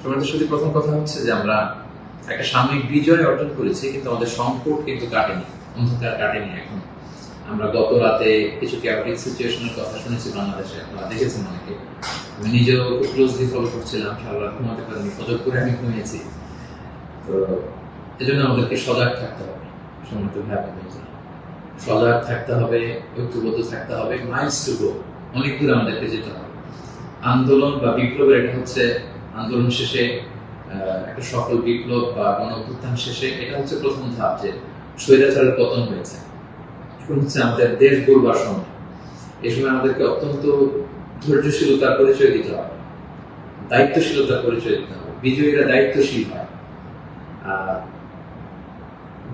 সমাজের সাথে প্রথম কথা হচ্ছে যে আমরা একটা সাময়িক বিজয় অর্জন করেছি, কিন্তু আমাদের সংকট কিন্তু কাটেনি, অন্ধকার কাটেনি। এখন আমরা গত রাতে কিছু ক্যাওটিক সিচুয়েশনের কথা শুনেছি বাংলাদেশে, আপনারা দেখেছেন অনেকে। আমি নিজেও খুব ক্লোজলি ফলো করছিলাম, সারা রাত ঘুমাতে পারিনি, ফজর করে আমি ঘুমিয়েছি। তো এজন্য আমাদেরকে সজাগ থাকতে হবে, সম্মানিত ভাই বোনেরা, সজাগ থাকতে হবে, ঐক্যবদ্ধ থাকতে হবে। মাইলস টু গো, অনেক দূর আমাদেরকে যেতে হবে। আন্দোলন বা বিপ্লবের এটা হচ্ছে আন্দোলন শেষে একটা সফল বিপ্লব বা গণ অভ্যুত্থান শেষে এটা হচ্ছে প্রথম ধাপ, যে স্বৈরাচারের পতন হয়েছে। এখন হচ্ছে আমাদের দেশ গড়বার সময়। এই সময় আমাদেরকে অত্যন্ত ধৈর্যশীলতার পরিচয় দিতে হবে, দায়িত্বশীলতার পরিচয় দিতে হবে। বিজয়ীরা দায়িত্বশীল হয়, আর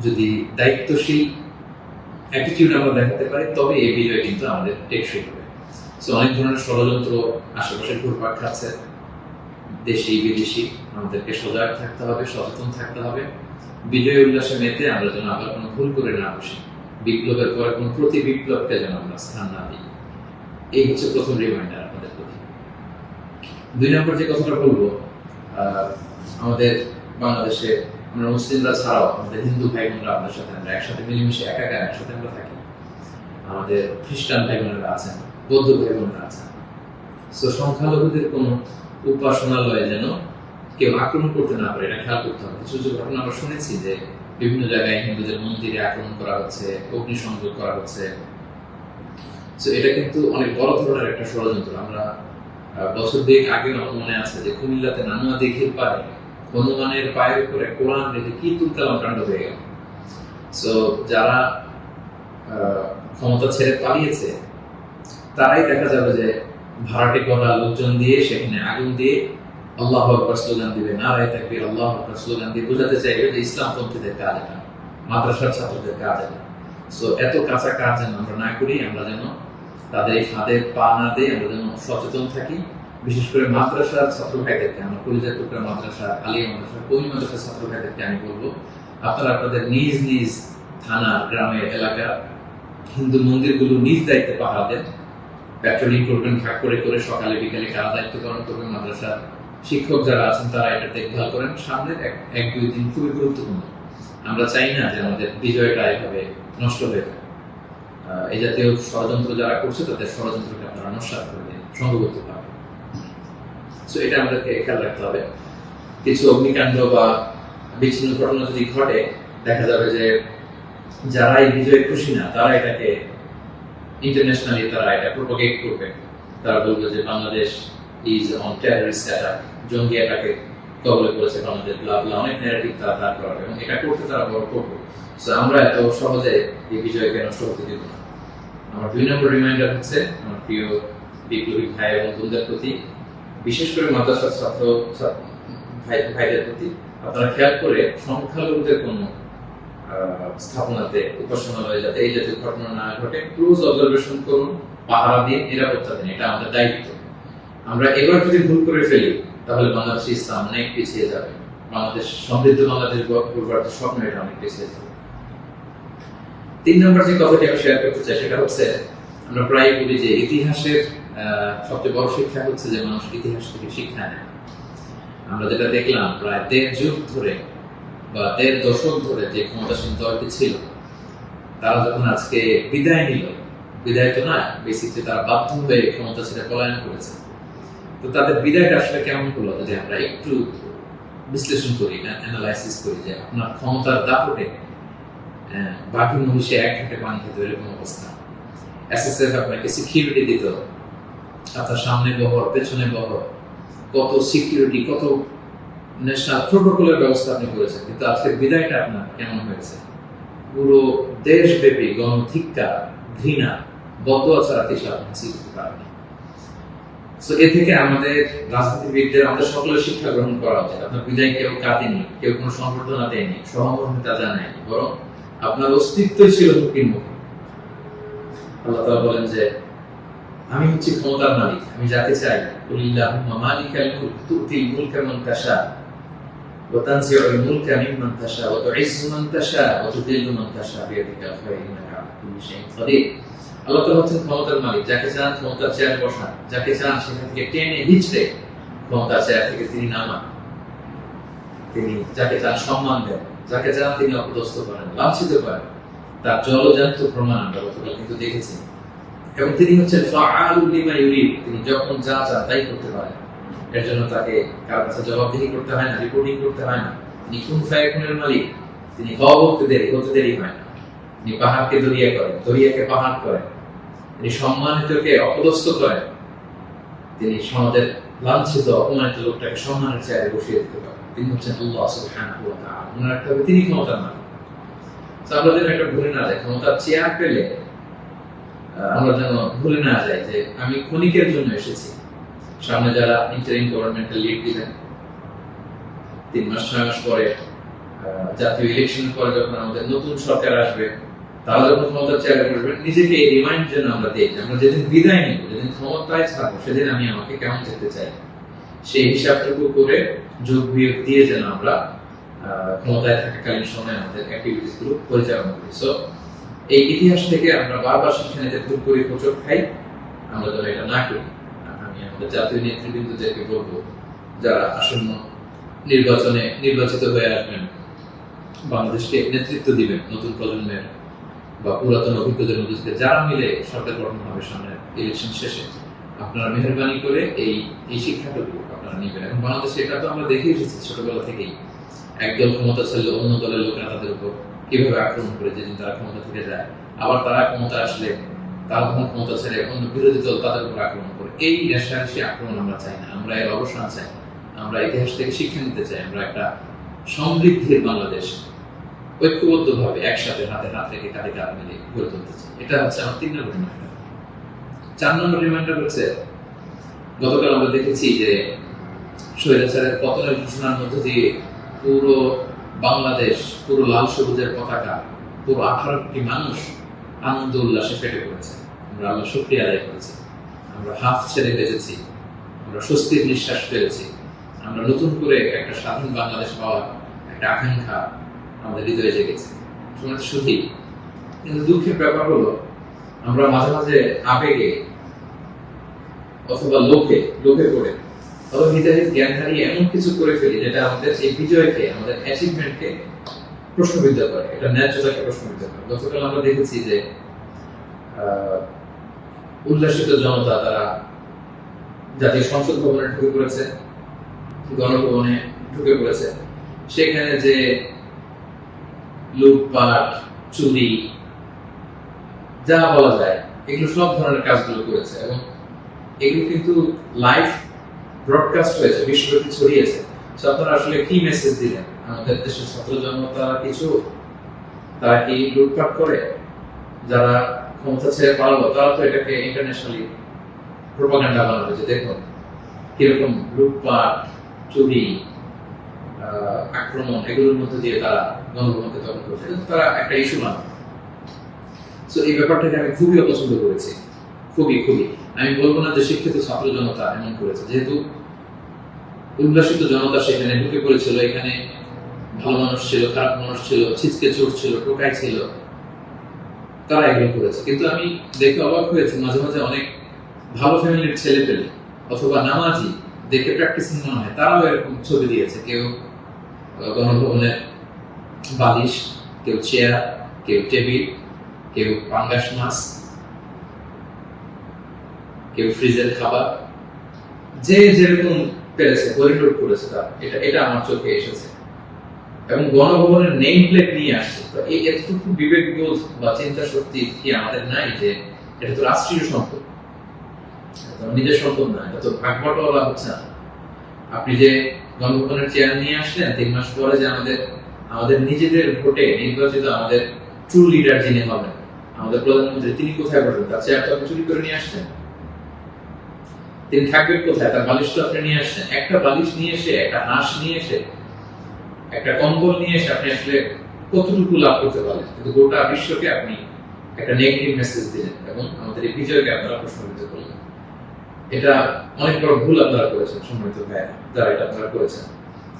যদি দায়িত্বশীল অ্যাটিটিউড আমরা দেখাতে পারি তবে এই বিজয় কিন্তু আমাদের টেকসই হবে। সো অনেক ধরনের ষড়যন্ত্র আশেপাশে ঘুরপাক খাচ্ছে, দেশি বিদেশি। আমাদেরকে সজাগ থাকতে হবে, সচেতন থাকতে হবে। বিজয় উল্লাসে মেতে আমরা যেন আবার কোনো ভুল করে না বসি, বিপ্লবের পরে কোনো প্রতি বিপ্লবকে যেন আমরা স্থান না দিই। এই হচ্ছে প্রথম রিমাইন্ডার আপনাদের প্রতি। 2 নম্বর যে কথাটা বলবো, আমাদের বাংলাদেশে আমরা মুসলিমরা ছাড়াও আমাদের হিন্দু ভাই বোনরা আপনার সাথে আমরা একসাথে মিলেমিশে একাকার একসাথে আমরা থাকি। আমাদের খ্রিস্টান ভাই বোনেরা আছেন, বৌদ্ধ ভাই বোনেরা আছেন। সো সংখ্যালঘুদের কোনো উপাসনালয়ে যেন কেউ আক্রমণ করতে না পারে, এটা খেয়াল করতে হবে। কিছু কিছু ঘটনা আমরা শুনেছি যে বিভিন্ন জায়গায় হিন্দুদের মন্দিরে আক্রমণ করা হচ্ছে, অগ্নিসংযোগ করা হচ্ছে। সো এটা কিন্তু অনেক বড় ধরনের একটা ষড়যন্ত্র। আমরা বছর 2 আগে আমার মনে আছে যে কুমিল্লাতে নানুয়া দিঘির পাড়ে হনুমানের পায়ের উপরে কোরআন রেখে কি তুলকালাম কাণ্ড হয়ে গেল। সো যারা ক্ষমতা ছেড়ে পালিয়েছে তারাই দেখা যাবে যে ভাড়াটে করা লোকজন দিয়ে সেখানে আগুন দিয়ে আল্লাহু আকবার স্লোগান দিবে, নারায়ে তাকবীর, আল্লাহু আকবার স্লোগান দিয়ে বোঝাতে চাইবে যে ইসলামপন্থীদের কাজ এটা, মাদ্রাসার ছাত্রদের কাজ এটা। সো এত কাঁচা কাজ যেন আমরা না করি, আমরা যেন তাদের এই ফাঁদে পা না দিয়ে আমরা যেন সচেতন থাকি। বিশেষ করে মাদ্রাসার ছাত্র ভাইদেরকে, আমরা কলিজার টুকরা মাদ্রাসা, আলিয়া মাদ্রাসা, কওমি মাদ্রাসার ছাত্র ভাইদেরকে আমি বলবো, আপনারা আপনাদের নিজ নিজ থানা, গ্রামের, এলাকার হিন্দু মন্দিরগুলো নিজ দায়িত্বে পাহারা দেন। প্যাট্রোলিং করবেন ভাগ করে করে, সকালে বিকালে কারা দায়িত্ব পালন করবেন। মাদ্রাসার শিক্ষক যারা আছেন তারা এটা দেখভাল করেন। সামনের 1-2 দিন খুবই গুরুত্বপূর্ণ। আমরা চাই না যে আমাদের বিজয়টা এভাবে নষ্ট হয়ে যায়। এই জাতীয় ষড়যন্ত্র যারা করছে তাদের ষড়যন্ত্রকে আপনারা নস্যাৎ করে দিন সংঘবদ্ধ ভাবে। সো এটা আমাদেরকে খেয়াল রাখতে হবে। কিছু অগ্নিকাণ্ড বা বিচ্ছিন্ন ঘটনা যদি ঘটে, দেখা যাবে যে যারা এই বিজয়ে খুশি না তারা এটাকে ইন্টারন্যাশনালি তারা এটা প্রোপাগেট করবে। তারা বলবে যে Bangladesh is on terrorist attack, জঙ্গি অ্যাটাকে কবলে পড়েছে বাংলাদেশ, অনেক ন্যারেটিভ তারা দাঁড় করাবে এবং এটা করতে তারা বড় করবে। সো আমরা এত সহজে এই বিজয়কে নষ্ট হতে দিব না। আমার 2 নম্বর রিমাইন্ডার হচ্ছে আমার প্রিয় বিপ্লবী ভাই এবং বোনদের প্রতি, বিশেষ করে মাদ্রাসার ছাত্র ভাইদের প্রতি, আপনারা খেয়াল করে সংখ্যালঘুদের কোনো স্থাপনাতে, উপাসনালয়ে যাতে এই জাতীয় ঘটনা না ঘটে ক্লোজ অবজারভেশন করুন, পাহারা দিন, নিরাপত্তা দিন। এটা আমাদের দায়িত্ব। আমরা এবার যদি ভুল করে ফেলি তাহলে বাংলাদেশ ইসলাম অনেক পিছিয়ে যাবে। বাংলাদেশ সমৃদ্ধ বাংলাদেশ গড়বার স্বপ্ন এটা অনেক পিছিয়ে যাবে। 3 নম্বর যে কথাটি আমি শেয়ার করতে চাই সেটা হচ্ছে, আমরা প্রায় বলি যে ইতিহাসের সবচেয়ে বড় শিক্ষা হচ্ছে যে মানুষ ইতিহাস থেকে শিক্ষা নেয়। আমরা যেটা দেখলাম প্রায় 1.5 যুগ ধরে বা 1.5 দশক ধরে যে ক্ষমতাসীন দলটি ছিল, তারা যখন আজকে বিদায় নিল, বিদায় তো না, বেসিকলি তারা বাধ্য হয়ে ক্ষমতা ছেড়ে পলায়ন করেছে। তো তাদের বিদায়টা আসলে কেমন হলো যদি আমরা একটু বিশ্লেষণ করি, অ্যানালাইসিস করি, যে আপনার ক্ষমতার দাপটে বাকি মহিষে 1 ঘাটে পানি খেতে এরকম অবস্থা। এসএসএফ আপনাকে সিকিউরিটি দিত, আপনার সামনে বহর, পেছনে বহর, কত সিকিউরিটি, কত ন্যাশনাল প্রোটোকলের ব্যবস্থা আপনি করেছেন। কিন্তু আজকের বিদায়টা আপনার কেমন হয়েছে? পুরো দেশব্যাপী গণধিক্কার, ঘৃণা, বদদোয়া ছাড়া কিছু আপনি শিখতে পারেন। সো এ থেকে আমাদের রাজনীতিবিদদের, আমাদের সকলের শিক্ষা গ্রহণ করা উচিত। আপনার বিদায় কেউ কাঁদেনি, কেউ কোনো সংবর্ধনা দেয়নি, সহমর্মিতা জানায়নি, বরং আপনার অস্তিত্বই ছিল হুমকির মুখে। আল্লাহ তাআলা বলেন যে আমি হচ্ছি ক্ষমতার মালিক, আমি যাকে চাই, কুলিল্লাহুম্মা মালিকাল মুলক তুতিল মুলকা মান তাশা ওয়া তানজিউল মুলকা মিম্মান তাশা ওয়া তুইজ্জু মান তাশা ওয়া তুযিল্লু মান তাশা বিয়াদিকাল খায়র ইন্নাকা আলা কুল্লি শাইইন কাদির। আল্লাহ তাআলা হচ্ছেন ক্ষমতার মালিক, যাকে চান ক্ষমতার চেয়ারে বসান, যাকে চান সেখান থেকে টেনে হিচড়ে ক্ষমতার চেয়ার থেকে তিনি নামান। তিনি যাকে চান সম্মান দেন, যাকে চান তিনি অপদস্থ করেন, লাঞ্ছিত করেন। তার জলজান্ত প্রমাণ আমরা গতকাল কিন্তু দেখেছি। এবং তিনি হচ্ছেন ফাআলুল লিমা ইউরিদ, তিনি যখন যা চান তাই করতে পারেন। এর জন্য তাকে কার কাছে জবাবদিহি করতে হয় না, রিপোর্টিং করতে হয় না। তিনি কুন ফায়াকুনের মালিক, তিনি হওয়া বলতে দেরি হয় না। তিনি পাহাড়কে দরিয়া করেন, দরিয়াকে পাহাড় করেন। তিনি সম্মানিতকে অপদস্থ করেন। তিনি সমাজের লাঞ্ছিত অপমানিত লোকটাকে সম্মানের চেয়ারে বসিয়ে দিতে পারেন। তিনি হচ্ছেন আল্লাহ সুবহানাহু ওয়া তাআলা। মনে রাখতে হবে তিনি ক্ষমতার মালিক। আমরা যেন একটা ভুলে না যাই, ক্ষমতার চেয়ার পেলে আমরা যেন ভুলে না যাই যে আমি ক্ষণিকের জন্য এসেছি। সামনে যারা ইন্টারিম গভর্নমেন্টের লিড দিবেন, 3 মাস 6 মাস পরে জাতীয় ইলেকশন পরে যখন আমাদের নতুন সরকার আসবে, তারা যখন ক্ষমতার চেয়ারে বসবেন, নিজেকে এই রিমাইন্ড যেন আমরা দিই যে আমরা যেদিন বিদায় নিব, যেদিন ক্ষমতায় থাকবো, সেদিন আমি আমাকে কেমন যেতে চাই, সেই হিসাবটুকু করে যোগ বিয়োগ দিয়ে যেন আমরা ক্ষমতায় থাকাকালীন সময় আমাদের অ্যাক্টিভিটিস গুলো পরিচালনা করি। সো এই ইতিহাস থেকে আমরা বারবার শিক্ষা নিতে ভুল করি, হোঁচট খাই, আমরা যেন এটা না করি। আমি আমাদের জাতীয় নেতৃবৃন্দদেরকে বলবো, যারা আসন্ন নির্বাচনে নির্বাচিত হয়ে আসবেন, বাংলাদেশকে নেতৃত্ব দিবেন, নতুন প্রজন্মের বা পুরাতন অভিজ্ঞদের মধ্যে যারা মিলে সরকার গঠন হবে সামনে ইলেকশন শেষে, আপনারা মেহরবানি করে এই শিক্ষাটুকু আপনারা নেবেন। এবং বাংলাদেশে এটা তো আমরা দেখে এসেছি ছোটবেলা থেকেই, একদল ক্ষমতা ছেড়ে অন্য দলের লোকেরা তাদের উপর কিভাবে আক্রমণ করে যেদিন তারা ক্ষমতা থেকে যায়, আবার তারা ক্ষমতা আসলে তারা তখন ক্ষমতা ছেড়ে অন্য বিরোধী দল তাদের উপর আক্রমণ করে। এই রেশারেশি আক্রমণ আমরা চাই না, আমরা এর অবসান চাই। আমরা ইতিহাস থেকে শিক্ষা নিতে চাই। আমরা একটা সমৃদ্ধির বাংলাদেশ ঐক্যবদ্ধভাবে একসাথে হাতে হাত রেখে কাঁধে কাঁধ মিলে গড়ে তুলতে চাই। এটা হচ্ছে আমার 3 নম্বর রিমাইন্ডার। 4 নম্বর রিমাইন্ডার হচ্ছে, গতকাল আমরা দেখেছি যে স্বৈরাচারের পতনের ঘোষণার মধ্য দিয়ে পুরো বাংলাদেশ, পুরো লাল সবুজের পতাকা, পুরো 18 কোটি মানুষ আনন্দ উল্লাসে ফেটে পড়েছে। আমরা আল্লাহ শুকরিয়া আদায় করেছি। আমরা হাফ ছেড়ে বেঁচেছি, আমরা স্বস্তির নিঃশ্বাস ফেলেছি। আমরা নতুন করে একটা স্বাধীন বাংলাদেশ পাওয়ার একটা আকাঙ্ক্ষা আমাদের হৃদয়ে জেগেছে। শুধু কিন্তু দুঃখের ব্যাপার হলো, আমরা মাঝে মাঝে আবেগে অথবা লোভে পড়ে অথবা হৃদয়ের জ্ঞান হারিয়ে এমন কিছু করে ফেলি যেটা আমাদের এই বিজয়কে, আমাদের অ্যাচিভমেন্টকে প্রশ্নবিদ্ধ করে, এটা ন্যায্যতাকে প্রশ্নবিদ্ধ করে। গতকাল আমরা দেখেছি যে উল্লাসিত জনতা তারা জাতীয় সংসদ ভবনে ঢুকে পড়েছে, গণভবনে ঢুকে পড়েছে। সেখানে যে লুটপাট, চুরি, যা বলা যায়, এগুলো সব ধরনের কাজগুলো করেছে। এবং এগুলো কিন্তু লাইভ ব্রডকাস্ট হয়েছে, বিশ্বব্যাপী ছড়িয়েছে। আপনারা আসলে কি মেসেজ দিলেন? আমাদের দেশের ছাত্র জনতা কিছু, তারা কি লুটপাট করে? যারা ক্ষমতা ছেড়ে পালালো তারা তো এটাকে ইন্টারন্যাশনালি প্রোপাগান্ডা বানাবে যে দেখুন কিরকম লুটপাট, চুরি, আক্রমণ, এগুলোর মধ্যে দিয়ে তারা গণভবনকে দখল করছে। তারা একটা ইস্যু মানে। সো এই ব্যাপারটাকে আমি খুবই অপছন্দ করেছি, খুবই। আমি বলবো না যে শিক্ষিত ছাত্র জনতা এমন করেছে, যেহেতু উল্লাসিত জনতা সেখানে ঢুকে পড়েছিল। এখানে ভালো মানুষ ছিল, খারাপ মানুষ ছিল, ছিচকে চোর ছিল, টোকাই ছিল, তারা এগুলো করেছে। কিন্তু আমি দেখে অবাক হয়েছি, মাঝে মাঝে অনেক ভালো ফ্যামিলির ছেলে পেলে অথবা নামাজি, দেখে প্র্যাকটিসিং মনে হয়, তারাও এরকম ছবি দিয়েছে। কেউ গণভবনের বালিশ, কেউ চেয়ার, কেউ টেবিল, কেউ পাঙ্গাস মাছ, কেউ ফ্রিজের খাবার, যে যেরকম পেরেছে করিডোর করেছে। এটা আমার চোখে এসেছে। এবং গণভবনের নেম প্লেট নিয়ে আসছে। তো এই এতটুকু বিবেকবোধ বা চিন্তা শক্তি কি আমাদের নাই যে এটা তো রাষ্ট্রীয় সম্পদ, নিজের সম্পদ না, এটা তো ভাগ বটোয়ারা হচ্ছে না। আপনি যে গণভবনের চেয়ার নিয়ে আসলেন, 3 মাস পরে যে আমাদের নিজেদের ভোটে নির্বাচিত আমাদের ট্রু লিডার যিনি হবেন, আমাদের প্রধানমন্ত্রী, তিনি কোথায় বসবেন? তার চেয়ার তো আপনি চুরি করে নিয়ে আসছেন। তিনি থাকবেন কোথায়? তার বালিশ তো আপনি নিয়ে আসছেন। একটা বালিশ নিয়ে এসে, একটা হাঁস নিয়ে এসে, একটা কম্বল নিয়ে এসে আপনি আসলে কতটুকু লাভ করতে পারলেন? কিন্তু গোটা বিশ্বকে আপনি একটা নেগেটিভ মেসেজ দিলেন এবং আমাদের এই বিজয়কে আপনারা প্রশ্নবিদ্ধ করলেন। এটা অনেক বড় ভুল আপনারা করেছেন সম্মানিত ভাইয়া, যারা এটা আপনারা করেছেন।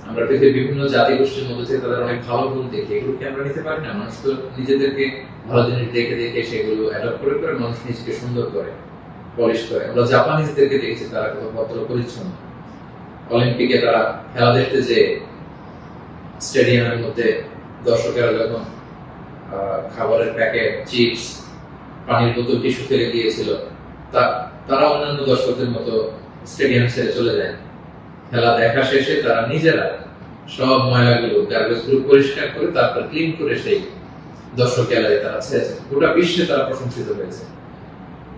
আমরা পৃথিবীর বিভিন্ন জাতি গোষ্ঠীর মধ্যে থেকে তাদের অনেক ভালো গুণ দেখি, এগুলোকে আমরা নিতে পারি না? মানুষ তো নিজেদেরকে ভালো জিনিস দেখে দেখে সেগুলো অ্যাডপ্ট করে করে মানুষ নিজেকে সুন্দর করে, পলিশ করে। আমরা জাপানিজদেরকে দেখেছি তারা কত ভদ্র পরিচ্ছন্ন। অলিম্পিকে তারা খেলা দেখতে যে স্টেডিয়ামের মধ্যে দর্শকেরা যখন খাবারের প্যাকেট, চিপস, পানির বোতল, টিস্যু ফেলে দিয়েছিল, তারা অন্যান্য দর্শকদের মতো স্টেডিয়াম ছেড়ে চলে যায়। খেলা দেখা শেষে তারা নিজেরা সব ময়লাগুলো গার্বেজগুলো পরিষ্কার করে তারপর ক্লিন করে সেই দর্শক গ্যালারি তারা ছেড়েছে। গোটা বিশ্বে তারা প্রশংসিত হয়েছে।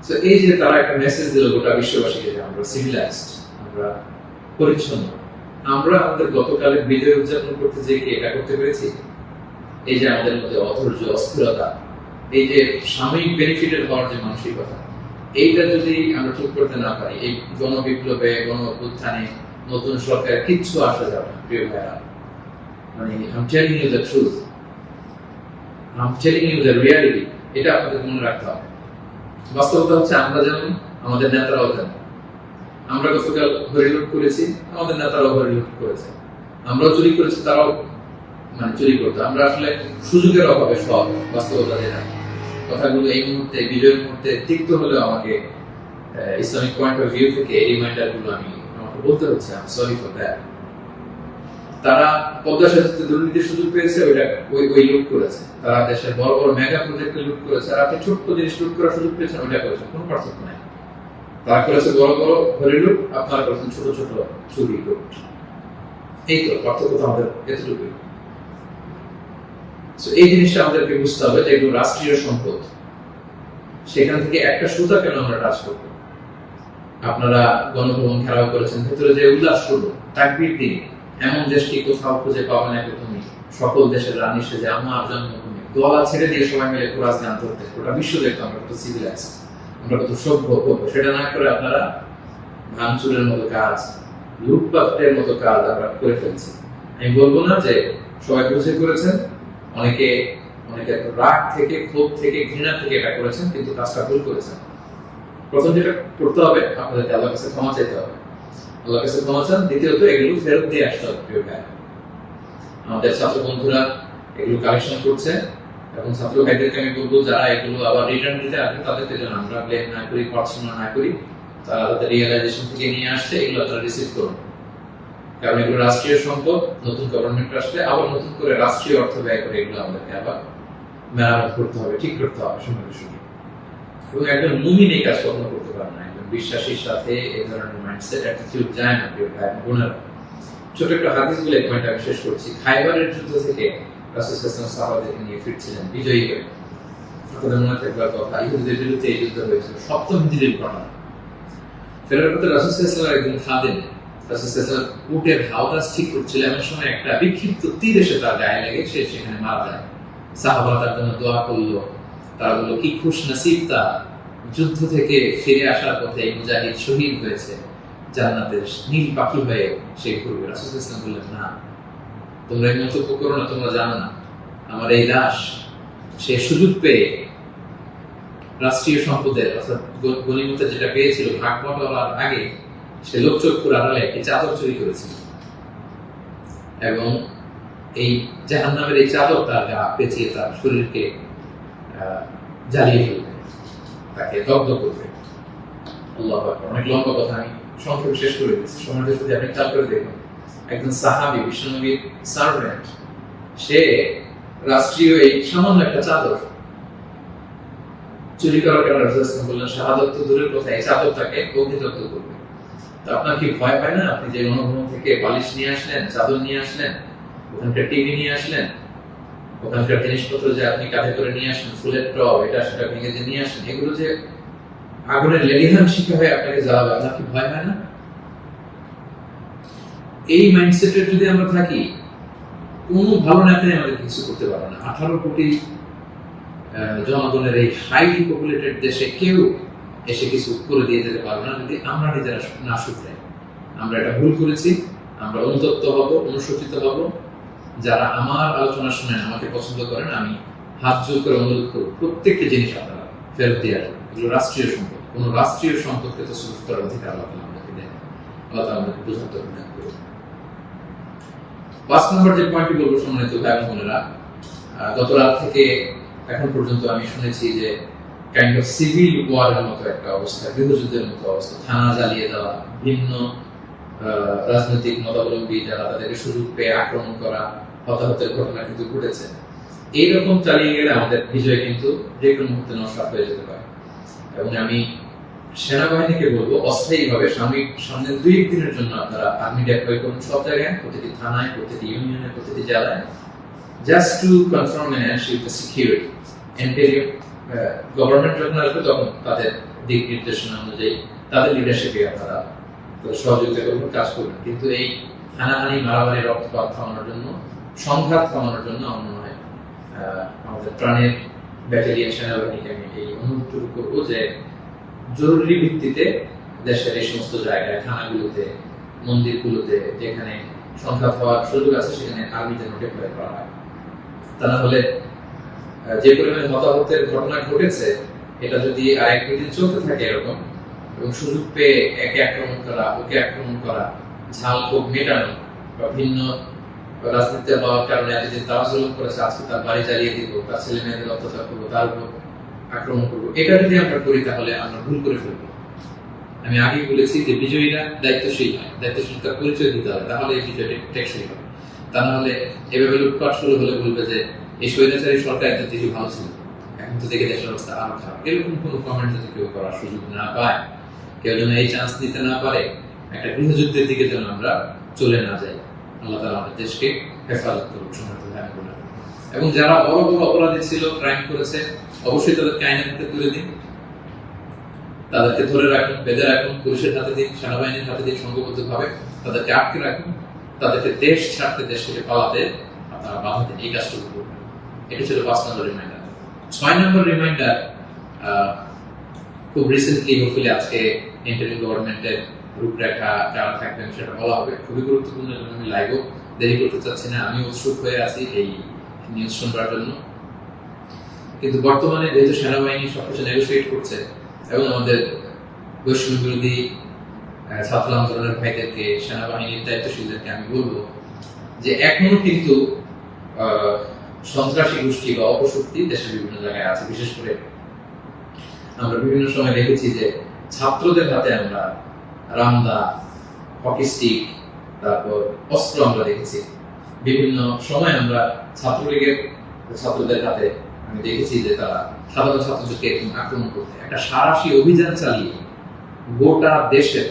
তো এই যে তারা একটা মেসেজ দিল গোটা বিশ্ববাসীকে যে আমরা সিভিলাইজড, আমরা পরিচ্ছন্ন। আমরা আমাদের গতকালের বিজয় উদযাপন করতে যে কি এটা করতে পেরেছি? এই যে আমাদের মধ্যে অধৈর্য, অস্থিরতা, এই যে সাময়িক বেনিফিটেড হওয়ার যে মানসিকতা, এইটা যদি আমরা ঠিক করতে না পারি, এই গণবিপ্লবে, গণ অভ্যুত্থানে, নতুন সরকার কিচ্ছু আসা যাবে না প্রিয় ভাইরা। মানে I'm telling you the truth, I'm telling you the reality, এটা আপনাদের মনে রাখতে হবে। বাস্তবতা হচ্ছে আমরা যেমন, আমাদের নেতারাও তেমন। আমরা গতকাল হরিলুট করেছি, আমাদের নেতারাও হরিলুট করেছে। আমরাও চুরি করেছি, তারাও চুরি করতো। আমরা আসলে সুযোগের অভাবে সব বাস্তবতা যেটা, কথাগুলো এই মুহূর্তে, বিজয়ের মুহূর্তে তিক্ত হলেও আমাকে ইসলামিক পয়েন্ট অফ ভিউ থেকে এই রিমাইন্ডার গুলো আমাকে বলতে হচ্ছে। আমি সরি ফর দ্যাট। তারা পদ্মা সেতুতে দুর্নীতির সুযোগ পেয়েছে, ওই লুট করেছে। তারা দেশের বড় বড় মেগা প্রজেক্টে লুট করেছে, আর আপনি ছোট্ট জিনিস লুট করার সুযোগ পেয়েছেন, ওইটা করেছেন। কোনো পার্থক্য নাই। তারা করেছে বড় বড় হরি লুট, আপনারা করেছেন ছোট ছোট চুরি লুট। এই তো পার্থক্য আমাদের এতটুকুই। এই জিনিসটা আমাদেরকে বুঝতে হবে যে এগুলো রাষ্ট্রীয় সম্পদ। সেখান থেকে একটা সুতা কেন আমরা টাচ করব? আপনারা গণভবন ঘেরাও করেছেন, ভেতরে যে উল্লাস করবো, তাকবীর দিন। এমন দেশটি কোথাও খুঁজে পাবেন না তুমি, সকল দেশের রানী সেজে আমার জন্মভূমি, গলা ছেড়ে দিয়ে সবাই মিলে কোরআন গান করতে, গোটা বিশ্ব দেখতো আমরা কত সিভিলাইজ, আমরা কত সভ্য। সেটা না করে আপনারা ভাঙচুরের মতো কাজ, লুটপাটের মতো কাজ আমরা করে ফেলছি। আমি বলবো না যে সবাই বুঝে করেছেন, অনেকে রাগ থেকে, ক্ষোভ থেকে, ঘৃণা থেকে এটা করেছেন, কিন্তু কাজটা ভুল করেছেন। প্রথম যেটা করতে হবে, আপনাদেরকে আল্লাহর কাছে ক্ষমা চাইতে হবে। আল্লাহর কাছে ক্ষমা চান। দ্বিতীয়ত এগুলো ফেরত দিয়ে আসতে হবে প্রিয় ভাই। আমাদের ছাত্র বন্ধুরা এগুলো কালেকশন করছে, এবং ছাত্র ভাইদেরকে আমি বলবো যারা এগুলো আবার রিটার্ন দিতে আসবে তাদেরকে যেন আমরা ব্লেম না করি, পার্সোনাল না করি। তারা তাদের রিয়েলাইজেশন থেকে নিয়ে আসছে, এগুলো তারা রিসিভ করুন। কারণ এগুলো রাষ্ট্রীয় সম্পদ। নতুন গভর্নমেন্ট আসলে আবার নতুন করে রাষ্ট্রীয় অর্থ ব্যয় করে এগুলো আমাদেরকে আবার মেরামত করতে হবে, ঠিক করতে হবে সঙ্গে সঙ্গে। এবং একজন মুমিন এই কাজ কখনো করতে পারে না। একজন বিশ্বাসীর সাথে এই ধরনের মাইন্ডসেট, অ্যাটিটিউড যায় না প্রিয় ভাই বোনেরা। ছোট একটা হাদিস বলে পয়েন্ট আমি শেষ করছি। খাইবারের যুদ্ধ থেকে রাসূল সাল্লাল্লাহু আলাইহি ওয়াসাল্লাম সাহাবাদেরকে নিয়ে ফিরছিলেন বিজয়ী হয়ে। আপনাদের মনে থাকবার কথা, ইহুদিদের বিরুদ্ধে এই যুদ্ধ হয়েছিল, 7ম হিজরির ঘটনা। ফেরার পথে রাসূল সাল্লাল্লাহু আলাইহি ওয়াসাল্লাম একজন খাদেম, রাসূল সাল্লাল্লাহু আলাইহি ওয়াসাল্লাম উটের হাওদাস ঠিক করছিল, এমন সময় একটা বিক্ষিপ্ত তীর এসে তার গায়ে লেগে সে সেখানে মারা যায়। সাহাবারা তার জন্য দোয়া করলো। তারা বললো কি খুশ নসিব তার, যুদ্ধ থেকে ফিরে আসার পথে এই মুজাহিদ শহীদ হয়েছে, জান্নাতের নীল পাখি হয়ে সে ঘুরবে। রাসূল সাল্লাল্লাহু আলাইহি ওয়াসাল্লাম বললেন, না, তোমরা এই মন্তব্য করো না, তোমরা জানো না আমার এই লাশ সে সুযোগ পেয়ে রাষ্ট্রীয় সম্পদের অর্থাৎ গনিমতের যেটা পেয়েছিল ভাগ বটোয়ারার আগে সে লোকচক্ষুর আড়ালে একটি চাদর চুরি করেছিল, এবং এই জাহান্নামের এই চাদর তার গা পেঁচিয়ে তার শরীরকে জ্বালিয়ে ফেলবে, তাকে দগ্ধ করবে। আল্লাহু আকবার। অনেক লম্বা কথা, আমি সংক্ষেপে শেষ করে দিচ্ছি। সময়টা যদি আপনি খেয়াল করে দেখুন, একজন সাহাবী, বিশ্বনবীর সার্ভেন্ট, সে রাষ্ট্রীয় এই সামান্য একটা চাদর চুরি করার কারণে রাসূল বললেন শাহাদাত তো দূরের কথা, এই চাদর তাকে অগ্নিদগ্ধ করবে। তো আপনার কি ভয় পায় না? আপনি যে গণভবন থেকে বালিশ নিয়ে আসলেন, চাদর নিয়ে আসলেন, ওখানকার টিভি নিয়ে আসলেন, ওখানকার জিনিসপত্র যে আপনি কাঁধে করে নিয়ে আসলেন, ফুলের টব এটা সেটা ভেঙে যে নিয়ে আসলেন, এগুলো যে আগুনের লেলিহান শিখা হয়ে আপনাকে জ্বালাবে, আপনার কি ভয় হয় না? এই মাইন্ডসেটের যদি আমরা থাকি, কোনো ভালো নেতাই আমাদের কিছু করতে পারবে না। 18 কোটি জনগণের এই হাইলি পপুলেটেড দেশে কেউ এসে কিছু করে দিয়ে যেতে পারবে না যদি আমরা নিজেরা না শুধরাই। আমরা এটা ভুল করেছি, আমরা অনুতপ্ত হব, অনুশোচিত হব। যারা আমার আলোচনা শুনেন, আমাকে পছন্দ করেন, আমি হাত জোর করে অনুরোধ করব প্রত্যেকটা জিনিস আপনারা ফেরত দিয়ে আসবেন। এগুলো রাষ্ট্রীয় সম্পদ, কোন রাষ্ট্রীয় সম্পদকে তো সুযোগ করার অধিকার আল্লাহ আমাদেরকে দেন। আল্লাহ আমাদেরকে বোঝাতে হবে। 5 নম্বর যে পয়েন্টটি বলবো সম্মানিত ভাই বোনেরা, গত রাত থেকে এখন পর্যন্ত আমি শুনেছি যে কাইন্ড অফ সিভিল ওয়ারের মতো একটা অবস্থা, গৃহযুদ্ধের মতো অবস্থা, থানা জ্বালিয়ে দেওয়া, ভিন্ন রাজনৈতিক মতাবলম্বী যারা তাদেরকে সুযোগ পেয়ে আক্রমণ করা, হতাহতের ঘটনা কিন্তু ঘটেছে। এইরকম চালিয়ে গেলে আমাদের বিজয় কিন্তু যে কোনো মুহূর্তে নস্বাত হয়ে যেতে পারে। এবং আমি সেনাবাহিনীকে বলবো অস্থায়ীভাবে সামনে 2-1 দিনের জন্য আপনারা আর্মি ডেপ্লয় করুন সব জায়গায়, প্রতিটি থানায়, প্রতিটি ইউনিয়নে, প্রতিটি জেলায়, just to confirm and ensure the security. Interior government যখন আসবে তখন তাদের দিক নির্দেশনা অনুযায়ী তাদের লিডারশিপে আপনারা সহযোগিতা করবেন, কাজ করবেন। কিন্তু এই হানাহানি, মারামারি, রক্তপাত থামানোর জন্য, সংঘাত থামানোর জন্য আমার মনে হয় আমাদের প্রাণের ব্যাটালিয়ন সেনাবাহিনীকে আমি এই অনুরোধ করবো যে জরুরি ভিত্তিতে দেশের এই সমস্ত জায়গায়, থানাগুলোতে, মন্দিরগুলোতে যেখানে সংঘাত হওয়ার সুযোগ আছে সেখানে আর্মি যেন ডেপ্লয় করা হয়। তা না হলে যে পরিমাণে হতাহতের ঘটনা ঘটেছে এটা যদি আর 1-2 দিন চলতে থাকে এরকম, এবং সুযোগ পেয়ে একে আক্রমণ করা, ওকে আক্রমণ করা, ঝাল ক্ষোভ মেটানো, বা ভিন্ন রাজনীতিতে হওয়ার কারণে এতদিন তারা জুলুম করেছে, আজকে তার বাড়ি জ্বালিয়ে দিব, তার ছেলে মেয়েদের অত্যাচার করবো, তার উপর আক্রমণ করবো, এটা যদি আমরা করি তাহলে আমরা ভুল করে ফেলবো। আমি আগেই বলেছি যে বিজয়ীরা দায়িত্বশীল হয়, দায়িত্বশীলতার পরিচয় দিতে হবে, তাহলে এই বিজয়টা টেকসই হবে। তা না হলে এভাবে লুটপাট শুরু হলে বলবে যে এই স্বৈরাচারী সরকার একদিন থেকে ভালো ছিল, এখন তো দেখে দেশের অবস্থা আরো খারাপ। এরকম কোনো কমেন্ট যদি কেউ করার সুযোগ না পায়, কেউ যেন এই চান্স নিতে না পারে, একটা গৃহযুদ্ধের দিকে যেন আমরা চলে না যাই। আল্লাহ তাআলা আমাদের দেশকে হেফাজত করুক। এবং যারা বড় বড় অপরাধী ছিল, ক্রাইম করেছে, অবশ্যই তাদেরকে আইনের হাতে তুলে দিন, তাদেরকে ধরে রাখুন, বেঁধে রাখুন, পুলিশের হাতে দিন, সেনাবাহিনীর হাতে দিন, সংঘবদ্ধভাবে তাদেরকে আটকে রাখুন, তাদেরকে দেশ ছাড়তে, দেশ থেকে পালাতে আপনারা বাধা দিন। এই কাজটুকু করবেন। এটা ছিল 5 নম্বর রিমাইন্ডার। 6 নম্বর রিমাইন্ডার, খুব রিসেন্টলি হোপফুলি আজকে ইন্টারিম গভর্নমেন্টের রূপরেখা যারা থাকবেন সেটা বলা হবে। খুবই গুরুত্বপূর্ণ, আমি লাইভও দেরি করতে চাচ্ছি না, আমি উৎসুক হয়ে আছি এই নিউজ শুনবার জন্য। কিন্তু বর্তমানে যেহেতু সেনাবাহিনী সবকিছু নেগোসিয়েট করছে এবং আমাদের বৈষম্য বিরোধী ছাত্র আন্দোলনের ভাইদেরকে, সেনাবাহিনীর দায়িত্বশীলদেরকে আমি বলবো যে এখনো কিন্তু সন্ত্রাসী গোষ্ঠী বা অপশক্তি দেশের বিভিন্ন জায়গায় আছে। বিশেষ করে আমরা বিভিন্ন সময় দেখেছি যে ছাত্রদের হাতে আমরা রামদা, হকি স্টিক, তারপর অস্ত্র আমরা দেখেছি। বিভিন্ন সময় আমরা ছাত্রলীগের ছাত্রদের হাতে আমি দেখেছি যে তারা সাধারণ ছাত্রদেরকে আক্রমণ করতে, একটা সারাশি অভিযান চালিয়ে গোটা দেশের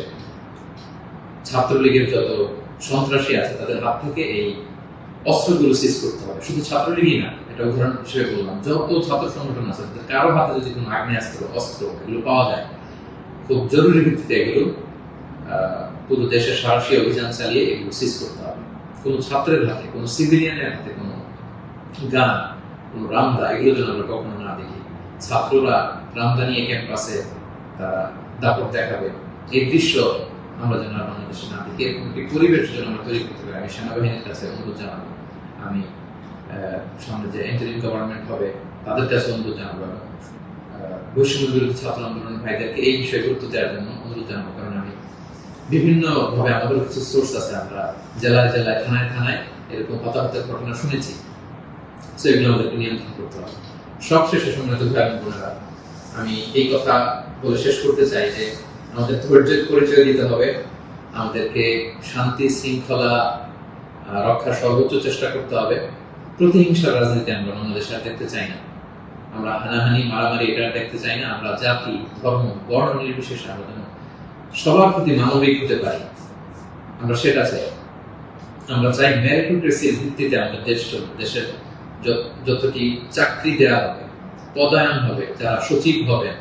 ছাত্রলীগের যত সন্ত্রাসী আছে তাদের হাত থেকে এই অস্ত্রগুলো সিজ করতে হবে। শুধু ছাত্রলীগই না, এটা উদাহরণ হিসেবে বললাম, যত ছাত্র সংগঠন আছে কারো হাতে যদি কোনো আগ্নেয়াস্ত্র, অস্ত্র এগুলো পাওয়া যায়, খুব জরুরি ভিত্তিতে এগুলো পুরো দেশের সাহসী অভিযান চালিয়ে এগুলো সিজ করতে হবে। কোনো ছাত্রের হাতে, কোনো সিভিলিয়ানের হাতে কোনো গান, কোনো রামদা এগুলো যেন আমরা কখনো না দেখি। ছাত্ররা রামদা নিয়ে ক্যাম্পাসে তারা দাপট দেখাবে, এই দৃশ্য আমরা যেন বাংলাদেশে না দেখি। এরকম একটি পরিবেশ যেন আমরা তৈরি করতে পারি। আমি সেনাবাহিনীর কাছে অনুরোধ জানাবো, আমি সামনে যে ইন্টারিম গভর্নমেন্ট হবে তাদের কাছে অনুরোধ জানাবো, বৈষম্য বিরোধী ছাত্র আন্দোলনের ভাইদেরকে এই বিষয়ে গুরুত্ব দেওয়ার জন্য অনুরোধ জানাবো। কারণ আমি বিভিন্ন ভাবে আমাদের কিছু সোর্স আছে, আমরা জেলায় জেলায়, থানায় থানায় এরকম হতাহতের ঘটনা শুনেছি। এগুলো আমাদেরকে নিয়ন্ত্রণ করতে হবে। সবশেষে সম্মানিত ভাই বোনেরা, আমি এই কথা বলে শেষ করতে চাই যে আমাদের ধৈর্যের পরিচয় দিতে হবে, আমাদেরকে শান্তি শৃঙ্খলা রক্ষার সর্বোচ্চ চেষ্টা করতে হবে। প্রতিহিংসার রাজনীতি আমরা বাংলাদেশে আর দেখতে চাই না, আমরা হানাহানি, মারামারি এটা দেখতে চাই না। আমরা জাতি, ধর্ম, বর্ণ নির্বিশেষে আমরা যেন সবার প্রতি মানবিক হতে পারি, আমরা সেটা চাই। আমরা চাই মেরিটোক্রেসির ভিত্তিতে আমাদের দেশের যতটি চাকরি দেওয়া হবে, পদায়ন হবে, যারা সচিব হবেন,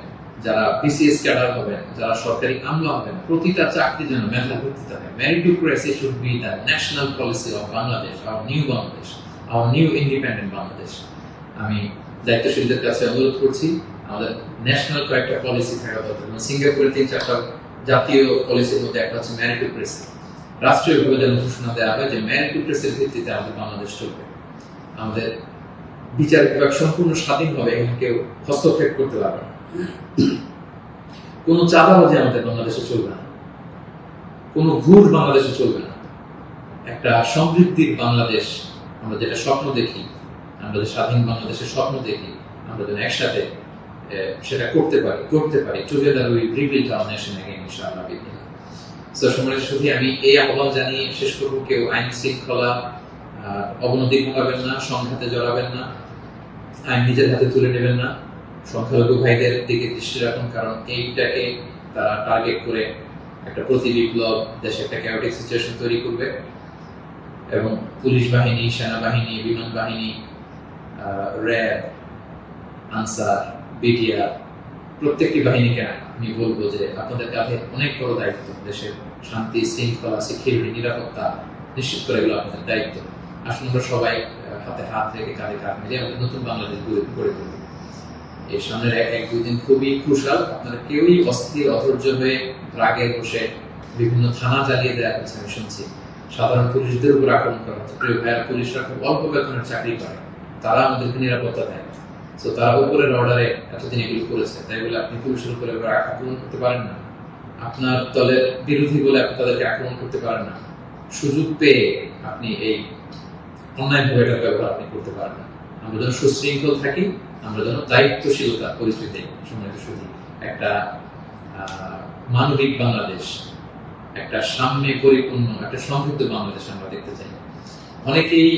যারা বিসিএস ক্যাডার হবেন, যারা সরকারি আমলা হবেন, প্রতিটা চাকরি যেন মেধার ভিত্তিতে হবে। Meritocracy should be the national policy of Bangladesh, our new Bangladesh, our new independent Bangladesh. আমি দায়িত্বশীলদের কাছে অনুরোধ করছি, আমাদের ন্যাশনাল কয়েকটা পলিসি থাকা দরকার। সিঙ্গাপুরের 3-4টা জাতীয় পলিসির মধ্যে একটা হচ্ছে মেরিটোক্রেসি। রাষ্ট্রীয়ভাবে যেন ঘোষণা দেওয়া হয় যে মেরিটোক্রেসির ভিত্তিতে আমাদের বাংলাদেশ চলবে। আমাদের বিচার বিভাগ সম্পূর্ণ স্বাধীনভাবে এখানে কেউ হস্তক্ষেপ করতে পারবে না। কোনো চাঁদাবাজি আমাদের বাংলাদেশে চলবে না, কোনো ঘুষ বাংলাদেশে চলবে না। একটা সমৃদ্ধির বাংলাদেশ আমরা যেটা স্বপ্ন দেখি, আমরা যে স্বাধীন বাংলাদেশের স্বপ্ন দেখি, আমরা যেন একসাথে সেটা করতে পারি। Together we rebuild hour nation again ইনশাআল্লাহ। সো সম্মানিত সুধী, আমি এই আহ্বান জানিয়ে শেষ করব, কেউ আইন শৃঙ্খলা অবনতি ঘটাবেন না, সংঘাতে জড়াবেন না, আইন নিজের হাতে তুলে নেবেন না, সংখ্যালঘু ভাইদের দিকে দৃষ্টি রাখুন, কারণ এইটাকে তারা টার্গেট করে একটা প্রতি বিপ্লব, দেশে একটা ক্যাওটিক সিচুয়েশন তৈরি করবে এবং পুলিশ বাহিনী, সেনাবাহিনী, বিমান বাহিনী, র্যাব, আনসার, বিডিআর প্রত্যেকটি বাহিনীকে আমি বলবো যে আপনাদের কাঁধে অনেক বড় দায়িত্ব। দেশের শান্তি, শৃঙ্খলা, সিকিউরিটি, নিরাপত্তা নিশ্চিত করে এগুলো আপনাদের দায়িত্ব। আসুন আমরা সবাই হাতে হাত রেখে কাঁধে কাঁধ মিলিয়ে আমাদের নতুন বাংলাদেশ গড়ে তুলব। এই সামনের এক দুই দিন খুবই ক্রুশাল। আপনারা কেউই অস্থির, অধৈর্য হয়ে রাগে বসে বিভিন্ন থানা জ্বালিয়ে দেওয়া হচ্ছে, আমি শুনছি সাধারণ পুলিশদের উপর আক্রমণ করা হচ্ছে। প্রিয় ভাইয়ার, পুলিশরা খুব অল্প বেতনের চাকরি করে, তারা আমাদেরকে নিরাপত্তা দেয়। তো তারা উপরের অর্ডারে এতদিন এগুলো করেছে, তাই বলে আপনি পুলিশের উপরে আক্রমণ করতে পারেন না। আপনার দলের বিরোধী বলে আপনি তাদেরকে আক্রমণ করতে পারেন না। সুযোগ পেয়ে আপনি এই অন্যায়ভাবে এটার ব্যবহার আপনি করতে পারেন না। আমরা যেন সুশৃঙ্খল থাকি, আমরা যেন দায়িত্বশীলতার পরিস্থিতি, সম্মানিত সুধী, একটা মানবিক বাংলাদেশ, একটা সাম্যে পরিপূর্ণ, একটা সমৃদ্ধ বাংলাদেশ আমরা দেখতে চাই। অনেকেই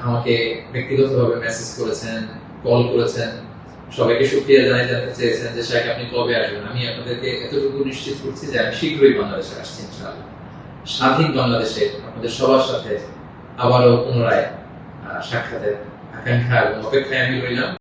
আমাকে ব্যক্তিগতভাবে মেসেজ করেছেন, কল করেছেন, সবাইকে শুকরিয়া জানাই, জানতে চেয়েছেন যে শাইখ আপনি কবে আসবেন। আমি আপনাদেরকে এতটুকু নিশ্চিত করছি যে আমি শীঘ্রই বাংলাদেশে আসছি ইনশাআল্লাহ। স্বাধীন বাংলাদেশে আপনাদের সবার সাথে আবারও পুনরায় সাক্ষাতের আকাঙ্ক্ষা এবং অপেক্ষায় আমি রইলাম।